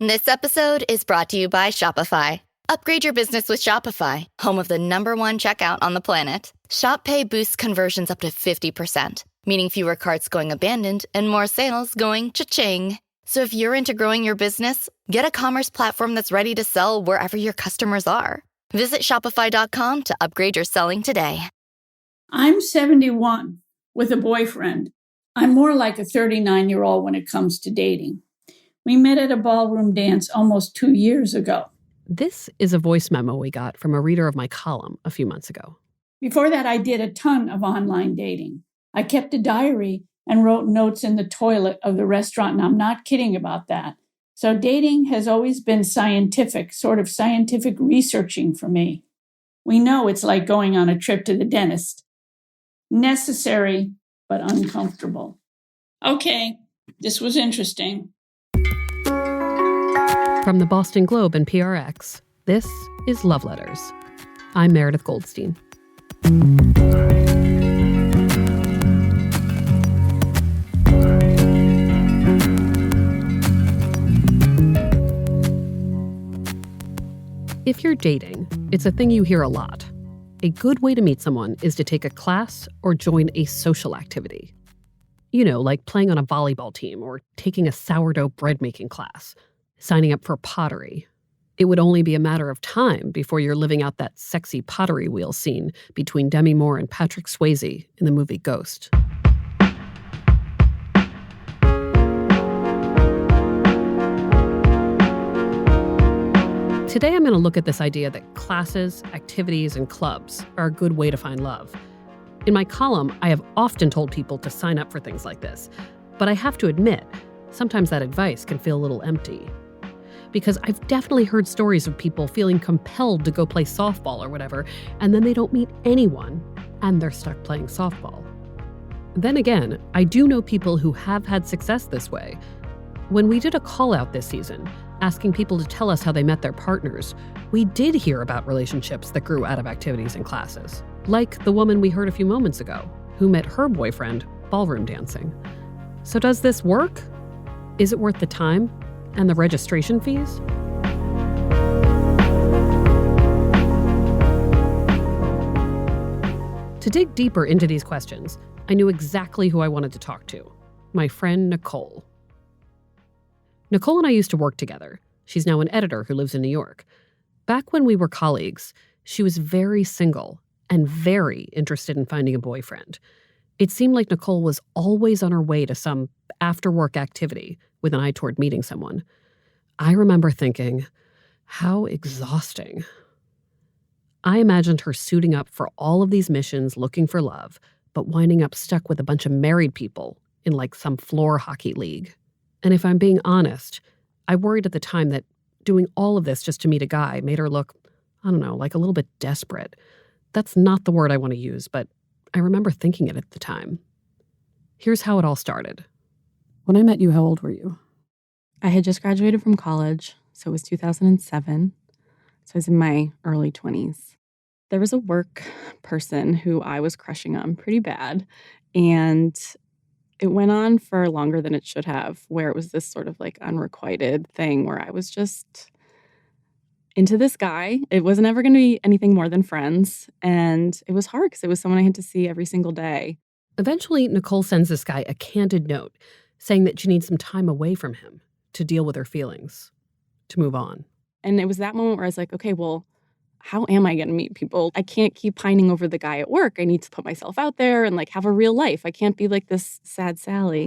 This episode is brought to you by Shopify. Upgrade your business with Shopify, home of the #1 checkout on the planet. Shop Pay boosts conversions up to 50%, meaning fewer carts going abandoned and more sales going cha-ching. So if you're into growing your business, get a commerce platform that's ready to sell wherever your customers are. Visit shopify.com to upgrade your selling today. I'm 71 with a boyfriend. I'm more like a 39-year-old when it comes to dating. We met at a ballroom dance almost 2 years ago. This is a voice memo we got from a reader of my column a few months ago. Before that, I did a ton of online dating. I kept a diary and wrote notes in the toilet of the restaurant, and I'm not kidding about that. So dating has always been scientific, sort of scientific researching for me. We know it's like going on a trip to the dentist. Necessary, but uncomfortable. Okay, this was interesting. From the Boston Globe and PRX, this is Love Letters. I'm Meredith Goldstein. If you're dating, it's a thing you hear a lot. A good way to meet someone is to take a class or join a social activity. You know, like playing on a volleyball team or taking a sourdough bread-making class, signing up for pottery. It would only be a matter of time before you're living out that sexy pottery wheel scene between Demi Moore and Patrick Swayze in the movie Ghost. Today I'm going to look at this idea that classes, activities, and clubs are a good way to find love. In my column, I have often told people to sign up for things like this, but I have to admit, sometimes that advice can feel a little empty. Because I've definitely heard stories of people feeling compelled to go play softball or whatever, and then they don't meet anyone, and they're stuck playing softball. Then again, I do know people who have had success this way. When we did a call-out this season, asking people to tell us how they met their partners, we did hear about relationships that grew out of activities and classes. Like the woman we heard a few moments ago, who met her boyfriend ballroom dancing. So does this work? Is it worth the time? And the registration fees? To dig deeper into these questions, I knew exactly who I wanted to talk to. My friend Nicole. Nicole and I used to work together. She's now an editor who lives in New York. Back when we were colleagues, she was very single and very interested in finding a boyfriend. It seemed like Nicole was always on her way to some after-work activity with an eye toward meeting someone. I remember thinking, how exhausting. I imagined her suiting up for all of these missions looking for love, but winding up stuck with a bunch of married people in like some floor hockey league. And if I'm being honest, I worried at the time that doing all of this just to meet a guy made her look, I don't know, like a little bit desperate. That's not the word I want to use, but I remember thinking it at the time. Here's how it all started. When I met you, how old were you? I had just graduated from college, so it was 2007. So I was in my early 20s. There was a work person who I was crushing on pretty bad, and it went on for longer than it should have, where it was this sort of like unrequited thing where I was just into this guy. It wasn't ever going to be anything more than friends, and it was hard because it was someone I had to see every single day. Eventually, Nicole sends this guy a candid note saying that she needs some time away from him to deal with her feelings, to move on. And it was that moment where I was like, okay, well, how am I going to meet people? I can't keep pining over the guy at work. I need to put myself out there and like have a real life. I can't be like this sad Sally.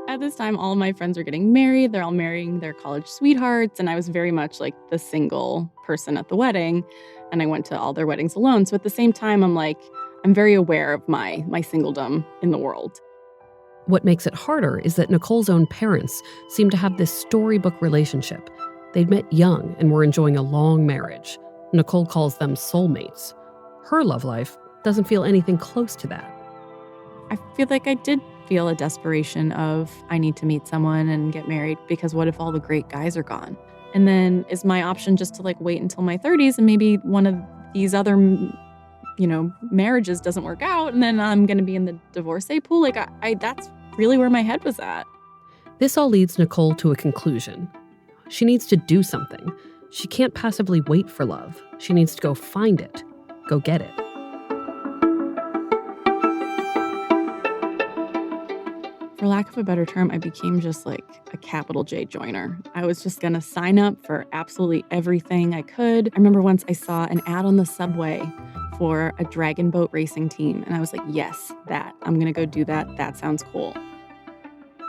At this time, all of my friends were getting married. They're all marrying their college sweethearts. And I was very much like the single person at the wedding. And I went to all their weddings alone. So at the same time, I'm very aware of my singledom in the world. What makes it harder is that Nicole's own parents seem to have this storybook relationship. They'd met young and were enjoying a long marriage. Nicole calls them soulmates. Her love life doesn't feel anything close to that. I feel like I did feel a desperation of I need to meet someone and get married because what if all the great guys are gone? And then is my option just to like wait until my 30s and maybe one of these other, marriages doesn't work out and then I'm going to be in the divorcee pool? Like I that's really where my head was at. This all leads Nicole to a conclusion. She needs to do something. She can't passively wait for love. She needs to go find it, go get it. For lack of a better term, I became just like a capital J joiner. I was just gonna sign up for absolutely everything I could. I remember once I saw an ad on the subway for a dragon boat racing team, and I was like, yes, I'm gonna go do that. That sounds cool.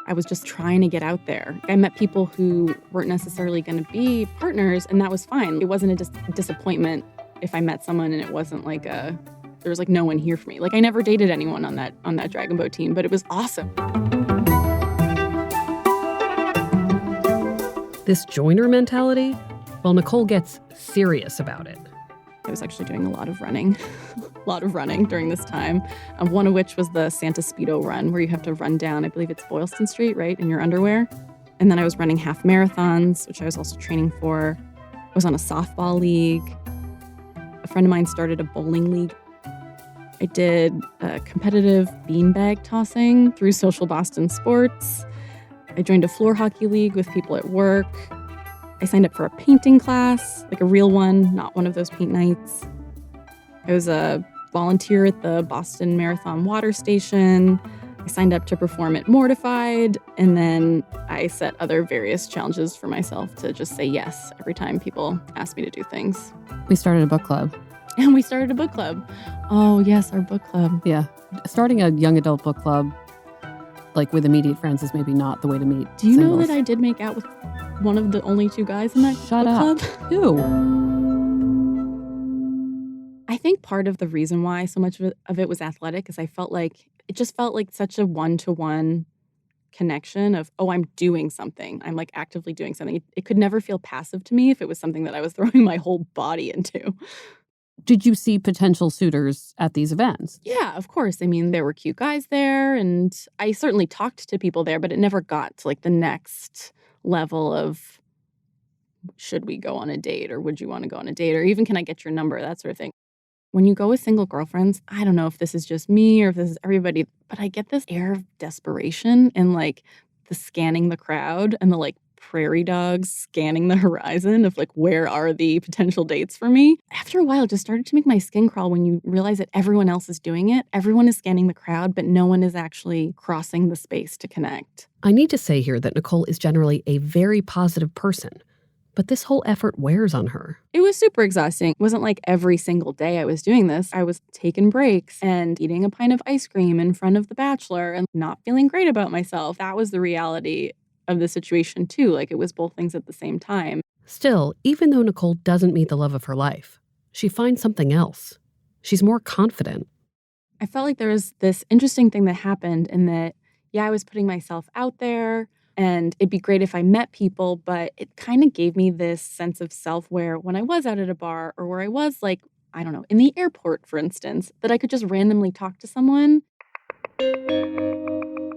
I was just trying to get out there. I met people who weren't necessarily gonna be partners, and that was fine. It wasn't a disappointment if I met someone and it wasn't like there was like no one here for me. Like I never dated anyone on that dragon boat team, but it was awesome. This joiner mentality? Well, Nicole gets serious about it. I was actually doing a lot of running during this time, one of which was the Santa Speedo run, where you have to run down, I believe it's Boylston Street, right, in your underwear. And then I was running half marathons, which I was also training for. I was on a softball league. A friend of mine started a bowling league. I did competitive beanbag tossing through Social Boston Sports. I joined a floor hockey league with people at work. I signed up for a painting class, like a real one, not one of those paint nights. I was a volunteer at the Boston Marathon water station. I signed up to perform at Mortified, and then I set other various challenges for myself to just say yes every time people asked me to do things. We started a book club. And we started a book club. Oh, yes, our book club. Yeah. Starting a young adult book club, like with immediate friends, is maybe not the way to meet Do you singles. know that I did make out with one of the only two guys in that Shut book up. club? Who? I think part of the reason why so much of it was athletic is I felt like it just felt like such a one-to-one connection of, oh, I'm doing something. I'm like actively doing something. It could never feel passive to me if it was something that I was throwing my whole body into. Did you see potential suitors at these events? Yeah, of course. I mean, there were cute guys there, and I certainly talked to people there, but it never got to like the next level of, should we go on a date, or would you want to go on a date, or even can I get your number, that sort of thing. When you go with single girlfriends, I don't know if this is just me or if this is everybody, but I get this air of desperation and like the scanning the crowd and the like prairie dogs scanning the horizon of like, where are the potential dates for me? After a while, it just started to make my skin crawl when you realize that everyone else is doing it. Everyone is scanning the crowd, but no one is actually crossing the space to connect. I need to say here that Nicole is generally a very positive person, but this whole effort wears on her. It was super exhausting. It wasn't like every single day I was doing this. I was taking breaks and eating a pint of ice cream in front of The Bachelor and not feeling great about myself. That was the reality of the situation too. Like it was both things at the same time. Still, even though Nicole doesn't meet the love of her life, she finds something else. She's more confident. I felt like there was this interesting thing that happened in that, yeah, I was putting myself out there and it'd be great if I met people, but it kind of gave me this sense of self where when I was out at a bar or where I was like, I don't know, in the airport, for instance, that I could just randomly talk to someone.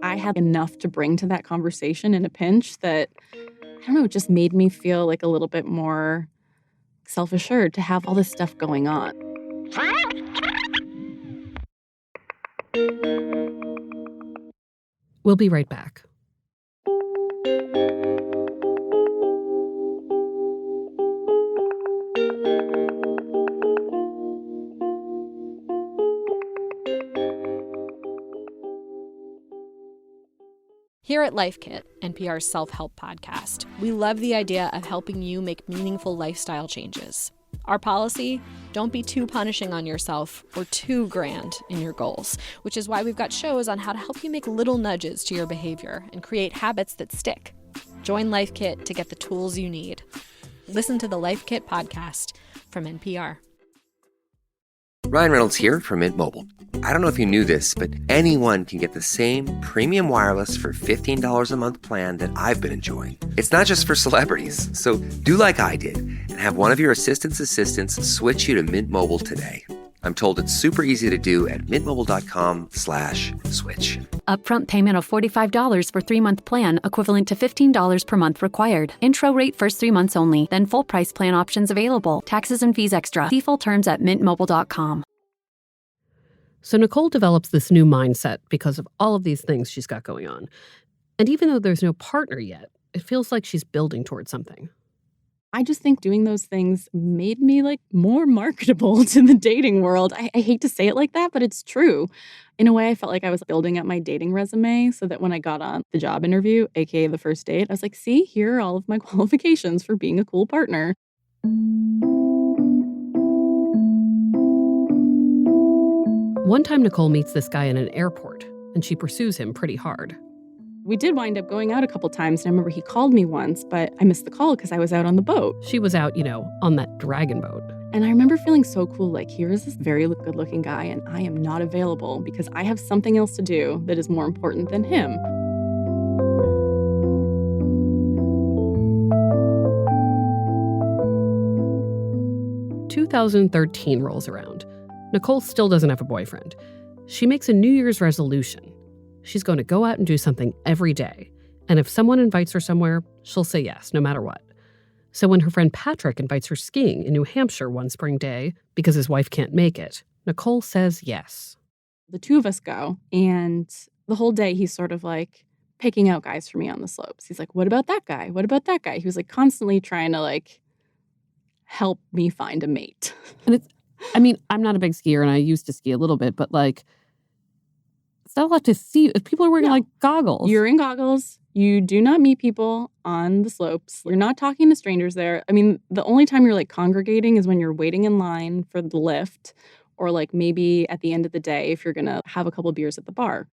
I had enough to bring to that conversation in a pinch that, I don't know, it just made me feel like a little bit more self-assured to have all this stuff going on. We'll be right back. Here at Life Kit, NPR's self-help podcast, we love the idea of helping you make meaningful lifestyle changes. Our policy, don't be too punishing on yourself or too grand in your goals, which is why we've got shows on how to help you make little nudges to your behavior and create habits that stick. Join Life Kit to get the tools you need. Listen to the Life Kit podcast from NPR. Ryan Reynolds here from Mint Mobile. I don't know if you knew this, but anyone can get the same premium wireless for $15 a month plan that I've been enjoying. It's not just for celebrities. So do like I did and have one of your assistants switch you to Mint Mobile today. I'm told it's super easy to do at mintmobile.com/switch. Upfront payment of $45 for 3-month plan, equivalent to $15 per month required. Intro rate first 3 months only, then full price plan options available. Taxes and fees extra. See full terms at mintmobile.com. So Nicole develops this new mindset because of all of these things she's got going on. And even though there's no partner yet, it feels like she's building towards something. I just think doing those things made me like more marketable to the dating world. I hate to say it like that, but it's true. In a way, I felt like I was building up my dating resume so that when I got on the job interview, aka the first date, I was like, see, here are all of my qualifications for being a cool partner. One time, Nicole meets this guy in an airport, and she pursues him pretty hard. We did wind up going out a couple times, and I remember he called me once, but I missed the call because I was out on the boat. She was out, on that dragon boat. And I remember feeling so cool, like, here is this very good-looking guy, and I am not available because I have something else to do that is more important than him. In 2013 rolls around. Nicole still doesn't have a boyfriend. She makes a New Year's resolution. She's going to go out and do something every day. And if someone invites her somewhere, she'll say yes, no matter what. So when her friend Patrick invites her skiing in New Hampshire one spring day because his wife can't make it, Nicole says yes. The two of us go, and the whole day he's sort of like picking out guys for me on the slopes. He's like, what about that guy? What about that guy? He was like constantly trying to like help me find a mate. And I'm not a big skier and I used to ski a little bit, but like, it's not a lot to see. People are wearing like goggles. You're in goggles. You do not meet people on the slopes. You're not talking to strangers there. I mean, the only time you're like congregating is when you're waiting in line for the lift or like maybe at the end of the day if you're going to have a couple beers at the bar.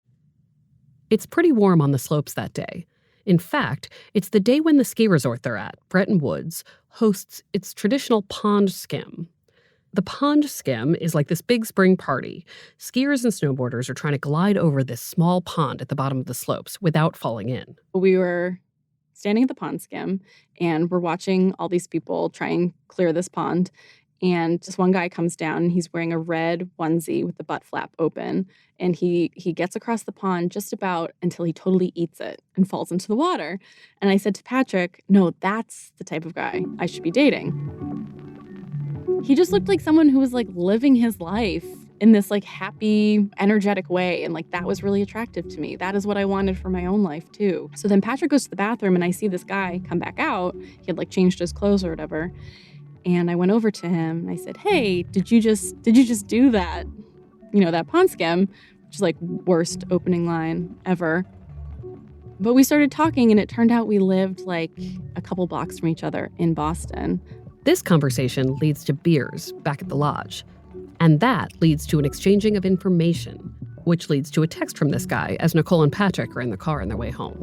It's pretty warm on the slopes that day. In fact, it's the day when the ski resort they're at, Bretton Woods, hosts its traditional pond skim. The pond skim is like this big spring party. Skiers and snowboarders are trying to glide over this small pond at the bottom of the slopes without falling in. We were standing at the pond skim, and we're watching all these people try and clear this pond. And just one guy comes down, and he's wearing a red onesie with the butt flap open. And he gets across the pond just about until he totally eats it and falls into the water. And I said to Patrick, no, that's the type of guy I should be dating. He just looked like someone who was like living his life in this like happy, energetic way. And like that was really attractive to me. That is what I wanted for my own life too. So then Patrick goes to the bathroom and I see this guy come back out. He had like changed his clothes or whatever. And I went over to him and I said, hey, did you just do that? That pond skim, which is like worst opening line ever. But we started talking and it turned out we lived like a couple blocks from each other in Boston. This conversation leads to beers back at the lodge. And that leads to an exchanging of information, which leads to a text from this guy as Nicole and Patrick are in the car on their way home.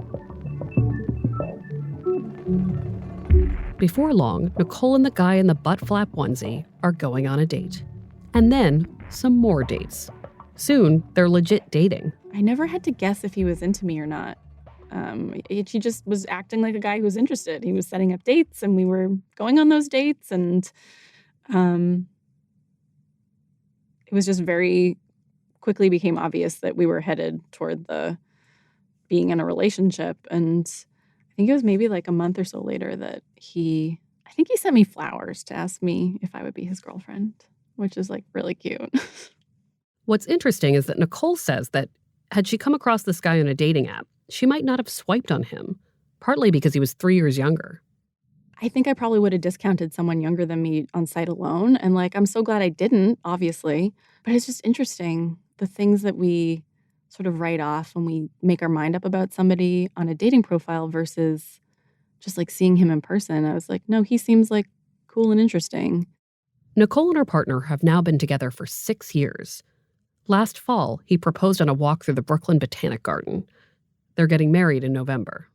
Before long, Nicole and the guy in the butt flap onesie are going on a date. And then some more dates. Soon, they're legit dating. I never had to guess if he was into me or not. He just was acting like a guy who was interested. He was setting up dates and we were going on those dates. And it was just very quickly became obvious that we were headed toward the being in a relationship. And I think it was maybe like a month or so later that I think he sent me flowers to ask me if I would be his girlfriend, which is like really cute. What's interesting is that Nicole says that had she come across this guy on a dating app, she might not have swiped on him, partly because he was 3 years younger. I think I probably would have discounted someone younger than me on sight alone. And like, I'm so glad I didn't, obviously. But it's just interesting, the things that we sort of write off when we make our mind up about somebody on a dating profile versus just like seeing him in person. I was like, no, he seems like cool and interesting. Nicole and her partner have now been together for 6 years. Last fall, he proposed on a walk through the Brooklyn Botanic Garden. They're getting married in November.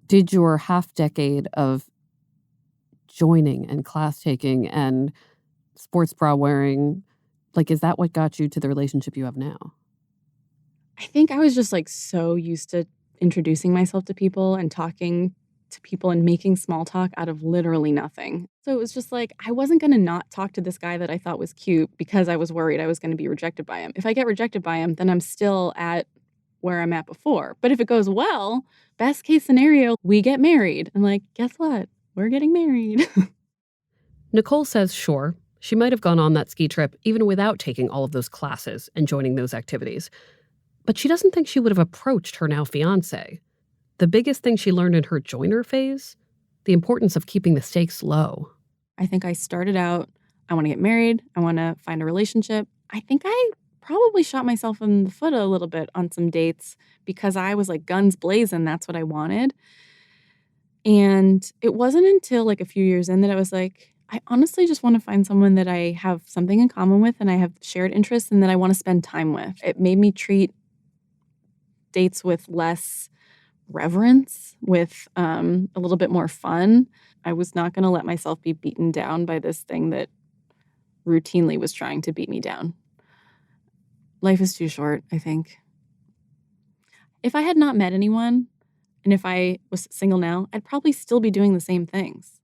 Did your half-decade of joining and class taking and sports bra wearing, like, is that what got you to the relationship you have now? I think I was just like so used to introducing myself to people and talking to people and making small talk out of literally nothing. So it was just like, I wasn't going to not talk to this guy that I thought was cute because I was worried I was going to be rejected by him. If I get rejected by him, then I'm still at where I'm at before. But if it goes well, best case scenario, we get married. And like, guess what? We're getting married. Nicole says, sure, she might have gone on that ski trip even without taking all of those classes and joining those activities. But she doesn't think she would have approached her now fiancé. The biggest thing she learned in her joiner phase? The importance of keeping the stakes low. I think I started out, I want to get married. I want to find a relationship. I think I probably shot myself in the foot a little bit on some dates because I was like guns blazing. That's what I wanted. And it wasn't until like a few years in that I was like, I honestly just want to find someone that I have something in common with and I have shared interests and that I want to spend time with. It made me treat dates with less reverence, with a little bit more fun. I was not going to let myself be beaten down by this thing that routinely was trying to beat me down. Life is too short, I think. If I had not met anyone, and if I was single now, I'd probably still be doing the same things.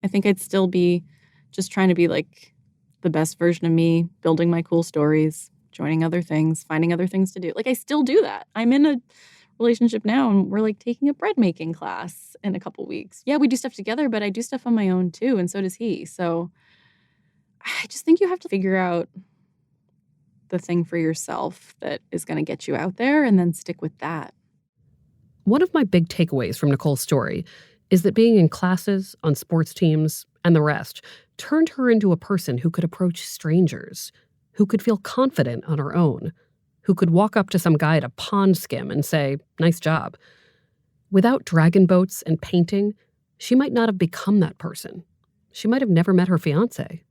I think I'd still be just trying to be like the best version of me, building my cool stories, joining other things, finding other things to do. Like I still do that. I'm in a relationship now and we're like taking a bread making class in a couple weeks. Yeah, we do stuff together, but I do stuff on my own too, and so does he. So I just think you have to figure out the thing for yourself that is going to get you out there and then stick with that. One of my big takeaways from Nicole's story is that being in classes, on sports teams, and the rest turned her into a person who could approach strangers, who could feel confident on her own, who could walk up to some guy at a pond skim and say, "Nice job." Without dragon boats and painting, she might not have become that person. She might have never met her fiancé.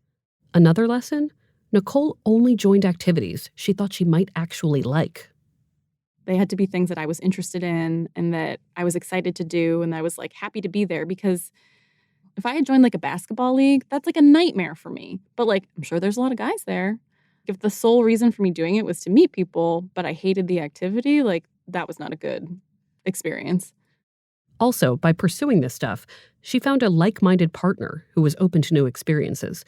Another lesson? Nicole only joined activities she thought she might actually like. They had to be things that I was interested in and that I was excited to do and I was like happy to be there, because if I had joined like a basketball league, that's like a nightmare for me. But like, I'm sure there's a lot of guys there. If the sole reason for me doing it was to meet people, but I hated the activity, like that was not a good experience. Also, by pursuing this stuff, she found a like-minded partner who was open to new experiences.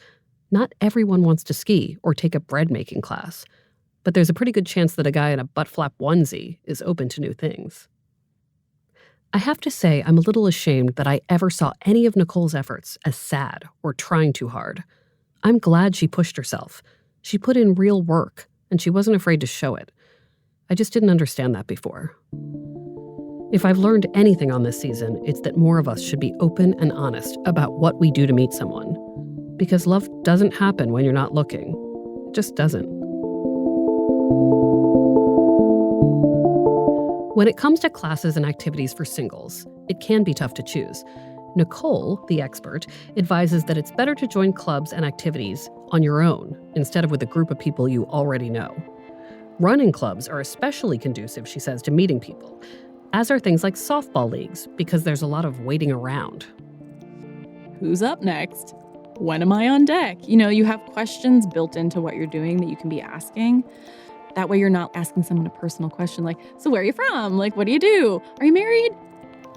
Not everyone wants to ski or take a bread-making class, but there's a pretty good chance that a guy in a butt-flap onesie is open to new things. I have to say I'm a little ashamed that I ever saw any of Nicole's efforts as sad or trying too hard. I'm glad she pushed herself. She put in real work, and she wasn't afraid to show it. I just didn't understand that before. If I've learned anything on this season, it's that more of us should be open and honest about what we do to meet someone. Because love doesn't happen when you're not looking. It just doesn't. When it comes to classes and activities for singles, it can be tough to choose. Nicole, the expert, advises that it's better to join clubs and activities on your own instead of with a group of people you already know. Running clubs are especially conducive, she says, to meeting people, as are things like softball leagues, because there's a lot of waiting around. Who's up next? When am I on deck? You know, you have questions built into what you're doing that you can be asking. That way you're not asking someone a personal question like, so where are you from? Like, what do you do? Are you married?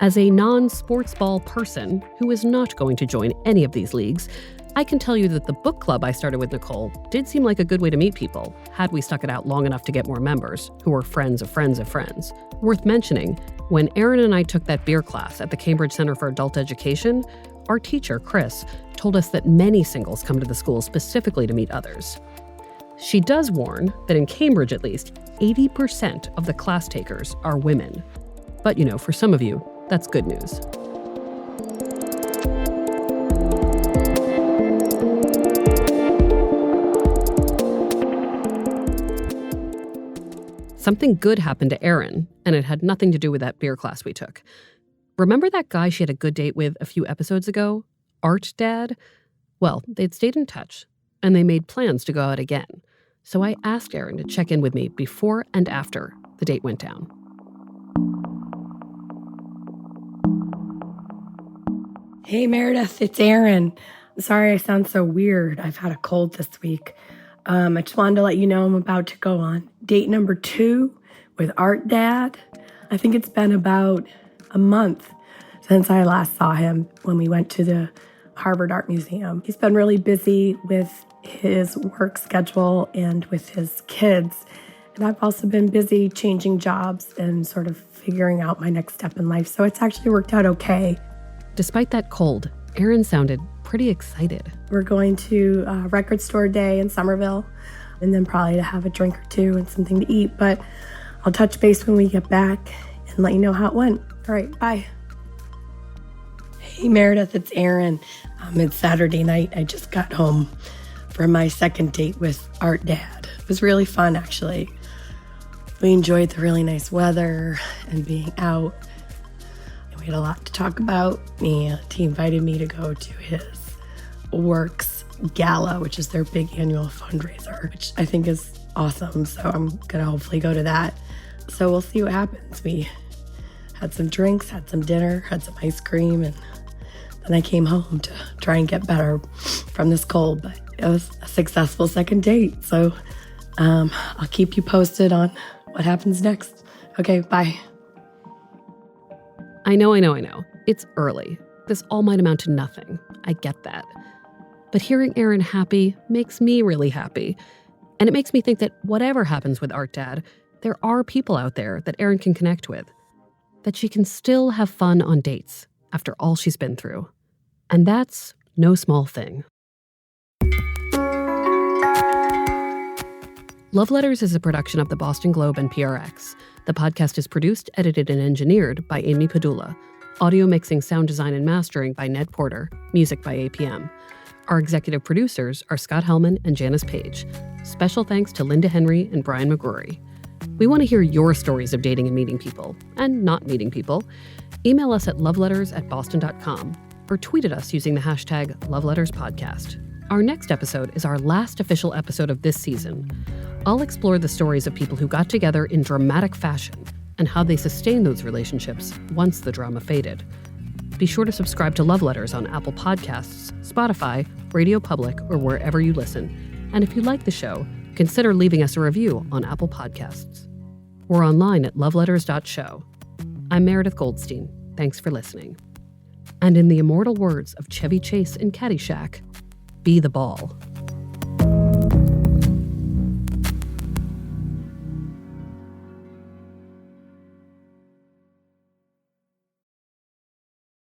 As a non-sports ball person who is not going to join any of these leagues, I can tell you that the book club I started with Nicole did seem like a good way to meet people, had we stuck it out long enough to get more members, who were friends of friends of friends. Worth mentioning, when Erin and I took that beer class at the Cambridge Center for Adult Education, our teacher, Chris, told us that many singles come to the school specifically to meet others. She does warn that in Cambridge, at least, 80% of the class takers are women. But, you know, for some of you, that's good news. Something good happened to Erin, and it had nothing to do with that beer class we took. Remember that guy she had a good date with a few episodes ago? Art Dad? Well, they'd stayed in touch, and they made plans to go out again. So I asked Erin to check in with me before and after the date went down. Hey, Meredith, it's Erin. Sorry I sound so weird. I've had a cold this week. I just wanted to let you know I'm about to go on date number 2 with Art Dad. I think it's been about a month since I last saw him when we went to the Harvard Art Museum. He's been really busy with his work schedule and with his kids. And I've also been busy changing jobs and sort of figuring out my next step in life. So it's actually worked out okay. Despite that cold, Erin sounded pretty excited. We're going to a record store day in Somerville, and then probably to have a drink or two and something to eat. But I'll touch base when we get back and let you know how it went. All right, bye. Hey, Meredith, it's Erin. It's Saturday night. I just got home from my second date with Art Dad. It was really fun, actually. We enjoyed the really nice weather and being out. We had a lot to talk about. He invited me to go to his Works Gala, which is their big annual fundraiser, which I think is awesome. So I'm going to hopefully go to that. So we'll see what happens. We had some drinks, had some dinner, had some ice cream, and then I came home to try and get better from this cold. But it was a successful second date. So I'll keep you posted on what happens next. Okay, bye. I know. It's early. This all might amount to nothing. I get that. But hearing Erin happy makes me really happy. And it makes me think that whatever happens with Art Dad, there are people out there that Erin can connect with. That she can still have fun on dates after all she's been through. And that's no small thing. Love Letters is a production of the Boston Globe and PRX. The podcast is produced, edited, and engineered by Amy Padula. Audio mixing, sound design, and mastering by Ned Porter. Music by APM. Our executive producers are Scott Hellman and Janice Page. Special thanks to Linda Henry and Brian McGrory. We want to hear your stories of dating and meeting people, and not meeting people. Email us at loveletters@boston.com or tweet at us using the hashtag LoveLettersPodcast. Our next episode is our last official episode of this season. I'll explore the stories of people who got together in dramatic fashion and how they sustained those relationships once the drama faded. Be sure to subscribe to Love Letters on Apple Podcasts, Spotify, Radio Public, or wherever you listen. And if you like the show, consider leaving us a review on Apple Podcasts. We're online at loveletters.show. I'm Meredith Goldstein. Thanks for listening. And in the immortal words of Chevy Chase in Caddyshack, be the ball.